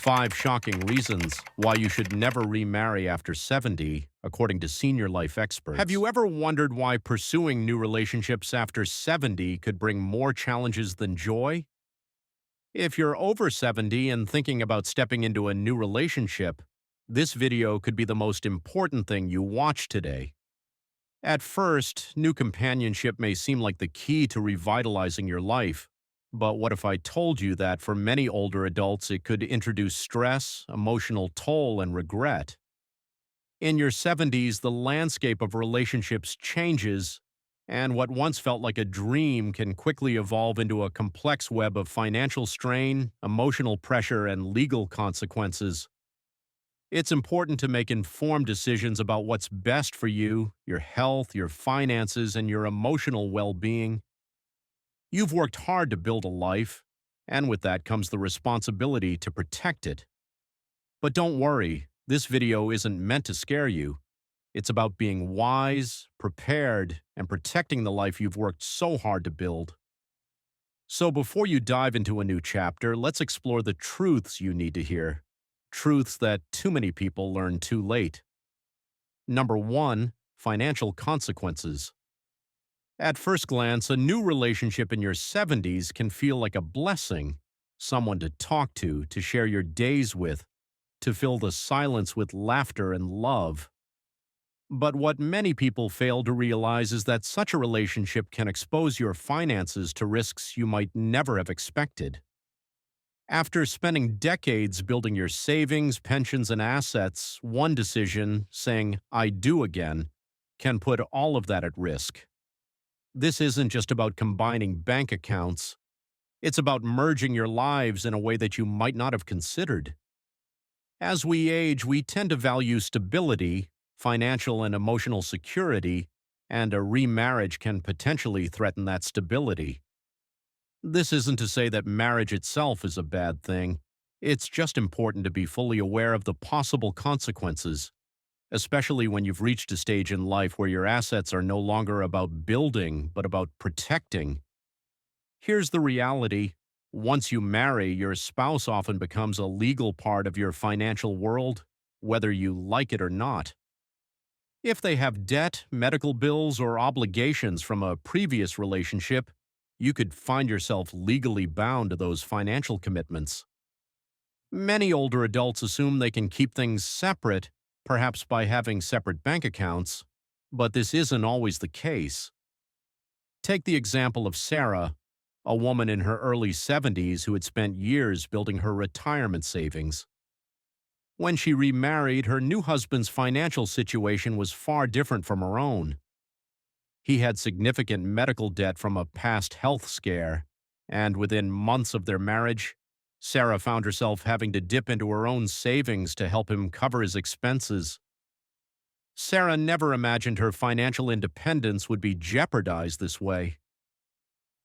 5 shocking reasons why you should never remarry after 70, according to senior life experts. Have you ever wondered why pursuing new relationships after 70 could bring more challenges than joy? If you're over 70 and thinking about stepping into a new relationship, this video could be the most important thing you watch today. At first, new companionship may seem like the key to revitalizing your life. But what if I told you that for many older adults it could introduce stress, emotional toll, and regret? In your 70s, the landscape of relationships changes, and what once felt like a dream can quickly evolve into a complex web of financial strain, emotional pressure, and legal consequences. It's important to make informed decisions about what's best for you, your health, your finances, and your emotional well-being. You've worked hard to build a life, and with that comes the responsibility to protect it. But don't worry, this video isn't meant to scare you. It's about being wise, prepared, and protecting the life you've worked so hard to build. So before you dive into a new chapter, let's explore the truths you need to hear. Truths that too many people learn too late. Number 1, financial consequences. At first glance, a new relationship in your 70s can feel like a blessing, someone to talk to share your days with, to fill the silence with laughter and love. But what many people fail to realize is that such a relationship can expose your finances to risks you might never have expected. After spending decades building your savings, pensions, and assets, one decision, saying, "I do again," can put all of that at risk. This isn't just about combining bank accounts. It's about merging your lives in a way that you might not have considered. As we age, we tend to value stability, financial and emotional security, and a remarriage can potentially threaten that stability. This isn't to say that marriage itself is a bad thing. It's just important to be fully aware of the possible consequences, especially when you've reached a stage in life where your assets are no longer about building, but about protecting. Here's the reality. Once you marry, your spouse often becomes a legal part of your financial world, whether you like it or not. If they have debt, medical bills, or obligations from a previous relationship, you could find yourself legally bound to those financial commitments. Many older adults assume they can keep things separate, perhaps by having separate bank accounts, but this isn't always the case. Take the example of Sarah, a woman in her early 70s who had spent years building her retirement savings. When she remarried, her new husband's financial situation was far different from her own. He had significant medical debt from a past health scare, and within months of their marriage, Sarah found herself having to dip into her own savings to help him cover his expenses. Sarah never imagined her financial independence would be jeopardized this way.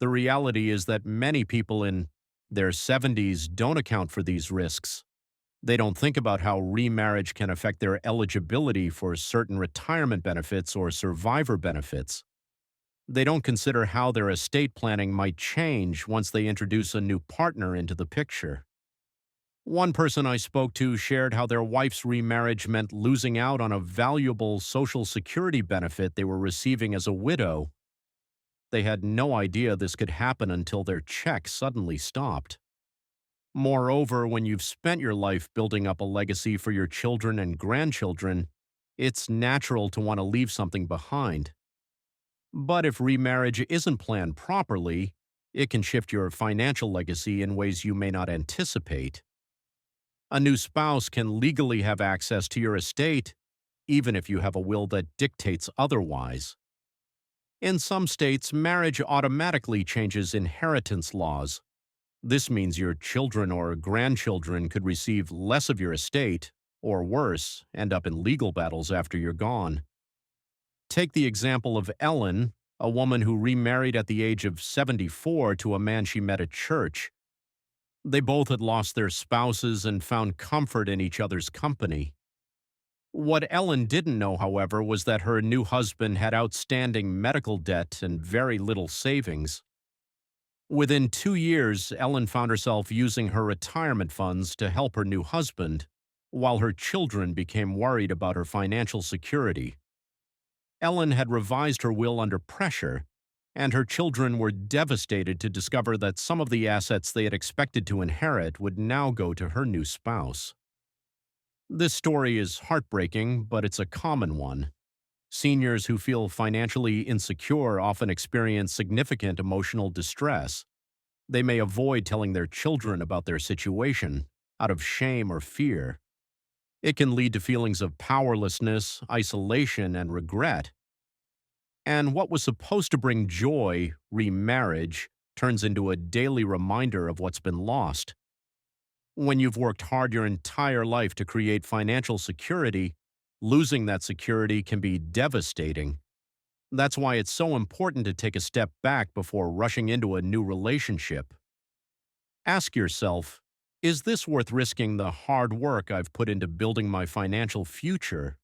The reality is that many people in their 70s don't account for these risks. They don't think about how remarriage can affect their eligibility for certain retirement benefits or survivor benefits. They don't consider how their estate planning might change once they introduce a new partner into the picture. One person I spoke to shared how their wife's remarriage meant losing out on a valuable Social Security benefit they were receiving as a widow. They had no idea this could happen until their check suddenly stopped. Moreover, when you've spent your life building up a legacy for your children and grandchildren, it's natural to want to leave something behind. But if remarriage isn't planned properly, it can shift your financial legacy in ways you may not anticipate. A new spouse can legally have access to your estate, even if you have a will that dictates otherwise. In some states, marriage automatically changes inheritance laws. This means your children or grandchildren could receive less of your estate, or worse, end up in legal battles after you're gone. Take the example of Ellen, a woman who remarried at the age of 74 to a man she met at church. They both had lost their spouses and found comfort in each other's company. What Ellen didn't know, however, was that her new husband had outstanding medical debt and very little savings. Within 2 years, Ellen found herself using her retirement funds to help her new husband, while her children became worried about her financial security. Ellen had revised her will under pressure, and her children were devastated to discover that some of the assets they had expected to inherit would now go to her new spouse. This story is heartbreaking, but it's a common one. Seniors who feel financially insecure often experience significant emotional distress. They may avoid telling their children about their situation out of shame or fear. It can lead to feelings of powerlessness, isolation, and regret. And what was supposed to bring joy, remarriage, turns into a daily reminder of what's been lost. When you've worked hard your entire life to create financial security, losing that security can be devastating. That's why it's so important to take a step back before rushing into a new relationship. Ask yourself, is this worth risking the hard work I've put into building my financial future?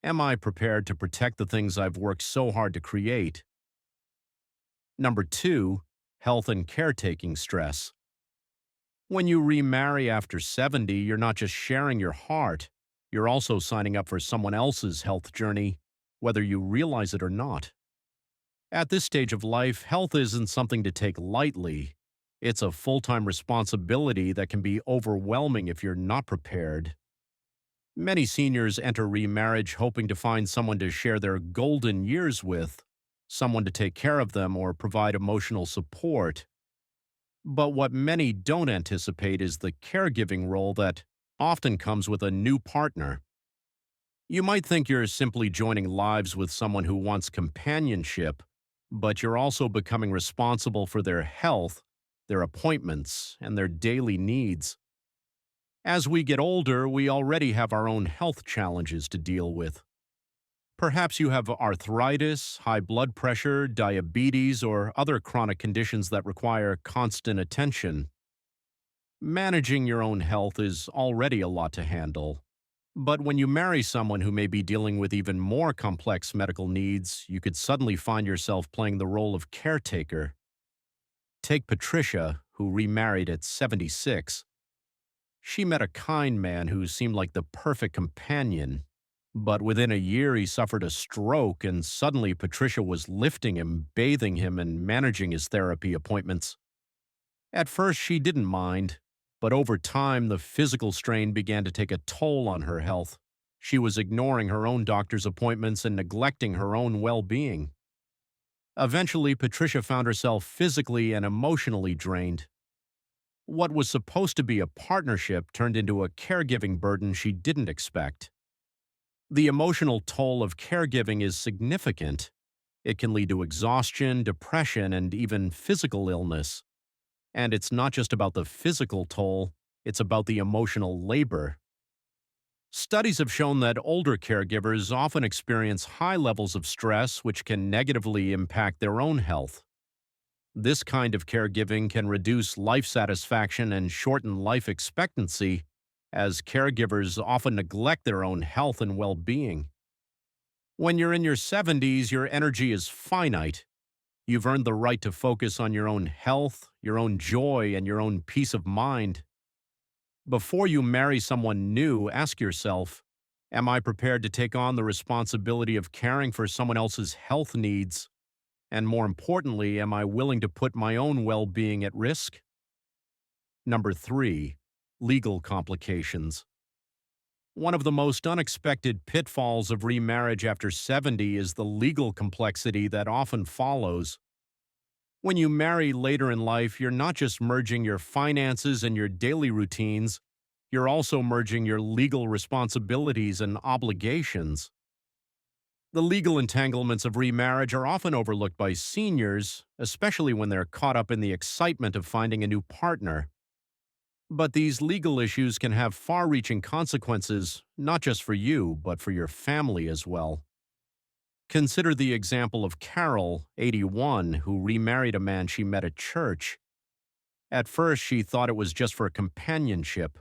Am I prepared to protect the things I've worked so hard to create? Number 2, health and caretaking stress. When you remarry after 70, you're not just sharing your heart, you're also signing up for someone else's health journey, whether you realize it or not. At this stage of life, health isn't something to take lightly. It's a full-time responsibility that can be overwhelming if you're not prepared. Many seniors enter remarriage hoping to find someone to share their golden years with, someone to take care of them or provide emotional support. But what many don't anticipate is the caregiving role that often comes with a new partner. You might think you're simply joining lives with someone who wants companionship, but you're also becoming responsible for their health, their appointments, and their daily needs. As we get older, we already have our own health challenges to deal with. Perhaps you have arthritis, high blood pressure, diabetes, or other chronic conditions that require constant attention. Managing your own health is already a lot to handle. But when you marry someone who may be dealing with even more complex medical needs, you could suddenly find yourself playing the role of caretaker. Take Patricia, who remarried at 76. She met a kind man who seemed like the perfect companion. But within a year, he suffered a stroke, and suddenly Patricia was lifting him, bathing him, and managing his therapy appointments. At first, she didn't mind, but over time, the physical strain began to take a toll on her health. She was ignoring her own doctor's appointments and neglecting her own well-being. Eventually, Patricia found herself physically and emotionally drained. What was supposed to be a partnership turned into a caregiving burden she didn't expect. The emotional toll of caregiving is significant. It can lead to exhaustion, depression, and even physical illness. And it's not just about the physical toll, it's about the emotional labor. Studies have shown that older caregivers often experience high levels of stress, which can negatively impact their own health. This kind of caregiving can reduce life satisfaction and shorten life expectancy, as caregivers often neglect their own health and well-being. When you're in your 70s, your energy is finite. You've earned the right to focus on your own health, your own joy, and your own peace of mind. Before you marry someone new, ask yourself, am I prepared to take on the responsibility of caring for someone else's health needs? And more importantly, am I willing to put my own well-being at risk? Number 3, legal complications. One of the most unexpected pitfalls of remarriage after 70 is the legal complexity that often follows. When you marry later in life, you're not just merging your finances and your daily routines, you're also merging your legal responsibilities and obligations. The legal entanglements of remarriage are often overlooked by seniors, especially when they're caught up in the excitement of finding a new partner. But these legal issues can have far-reaching consequences, not just for you, but for your family as well. Consider the example of Carol, 81, who remarried a man she met at church. At first, she thought it was just for companionship.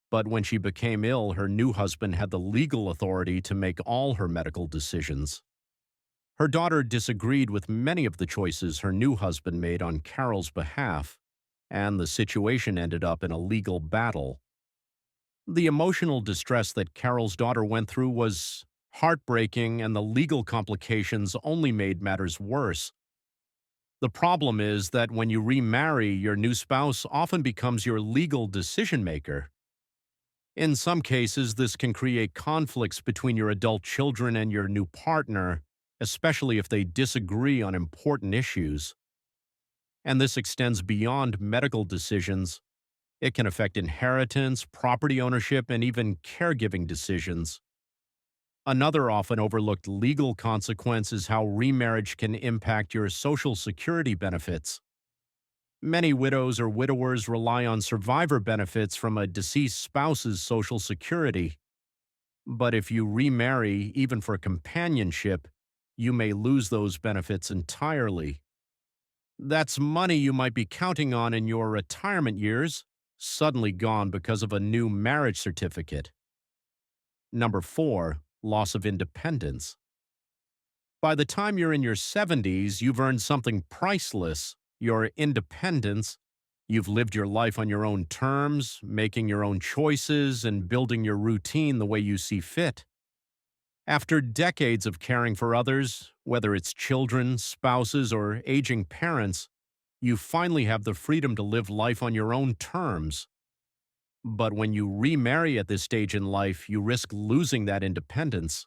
But when she became ill, her new husband had the legal authority to make all her medical decisions. Her daughter disagreed with many of the choices her new husband made on Carol's behalf, and the situation ended up in a legal battle. The emotional distress that Carol's daughter went through was heartbreaking, and the legal complications only made matters worse. The problem is that when you remarry, your new spouse often becomes your legal decision maker. In some cases, this can create conflicts between your adult children and your new partner, especially if they disagree on important issues. And this extends beyond medical decisions. It can affect inheritance, property ownership, and even caregiving decisions. Another often overlooked legal consequence is how remarriage can impact your Social Security benefits. Many widows or widowers rely on survivor benefits from a deceased spouse's Social Security. But if you remarry, even for companionship, you may lose those benefits entirely. That's money you might be counting on in your retirement years, suddenly gone because of a new marriage certificate. Number 4, loss of independence. By the time you're in your 70s, you've earned something priceless, your independence. You've lived your life on your own terms, making your own choices and building your routine the way you see fit. After decades of caring for others, whether it's children, spouses, or aging parents, you finally have the freedom to live life on your own terms. But when you remarry at this stage in life, you risk losing that independence.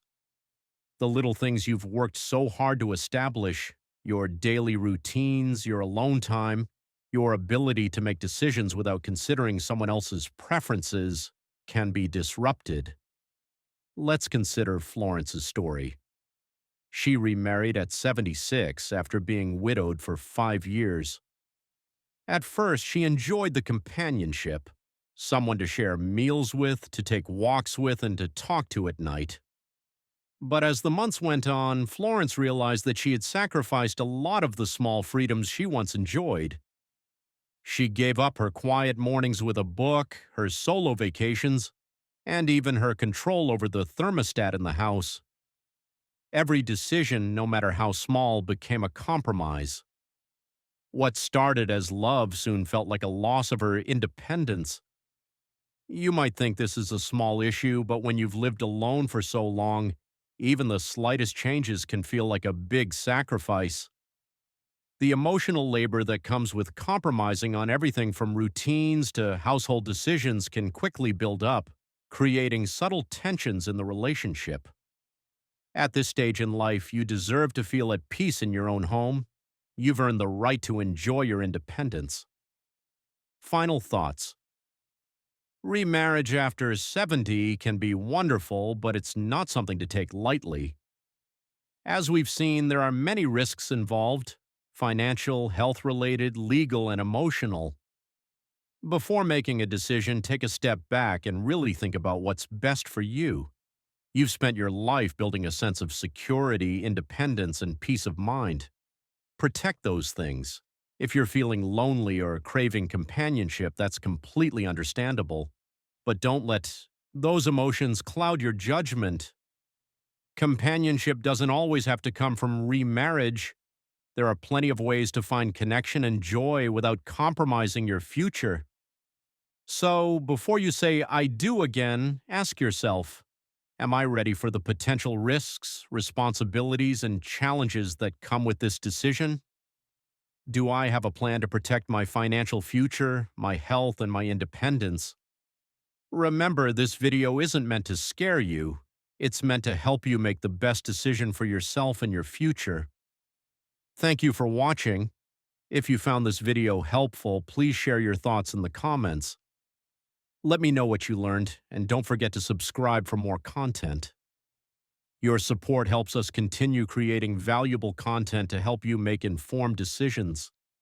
The little things you've worked so hard to establish, your daily routines, your alone time, your ability to make decisions without considering someone else's preferences, can be disrupted. Let's consider Florence's story. She remarried at 76 after being widowed for 5 years. At first, she enjoyed the companionship, someone to share meals with, to take walks with, and to talk to at night. But as the months went on, Florence realized that she had sacrificed a lot of the small freedoms she once enjoyed. She gave up her quiet mornings with a book, her solo vacations, and even her control over the thermostat in the house. Every decision, no matter how small, became a compromise. What started as love soon felt like a loss of her independence. You might think this is a small issue, but when you've lived alone for so long, even the slightest changes can feel like a big sacrifice. The emotional labor that comes with compromising on everything from routines to household decisions can quickly build up, creating subtle tensions in the relationship. At this stage in life, you deserve to feel at peace in your own home. You've earned the right to enjoy your independence. Final thoughts. Remarriage after 70 can be wonderful, but it's not something to take lightly. As we've seen, there are many risks involved: financial, health-related, legal, and emotional. Before making a decision, take a step back and really think about what's best for you. You've spent your life building a sense of security, independence, and peace of mind. Protect those things. If you're feeling lonely or craving companionship, that's completely understandable. But don't let those emotions cloud your judgment. Companionship doesn't always have to come from remarriage. There are plenty of ways to find connection and joy without compromising your future. So, before you say "I do" again, ask yourself, am I ready for the potential risks, responsibilities, and challenges that come with this decision? Do I have a plan to protect my financial future, my health, and my independence? Remember, this video isn't meant to scare you. It's meant to help you make the best decision for yourself and your future. Thank you for watching. If you found this video helpful, please share your thoughts in the comments. Let me know what you learned, and don't forget to subscribe for more content. Your support helps us continue creating valuable content to help you make informed decisions.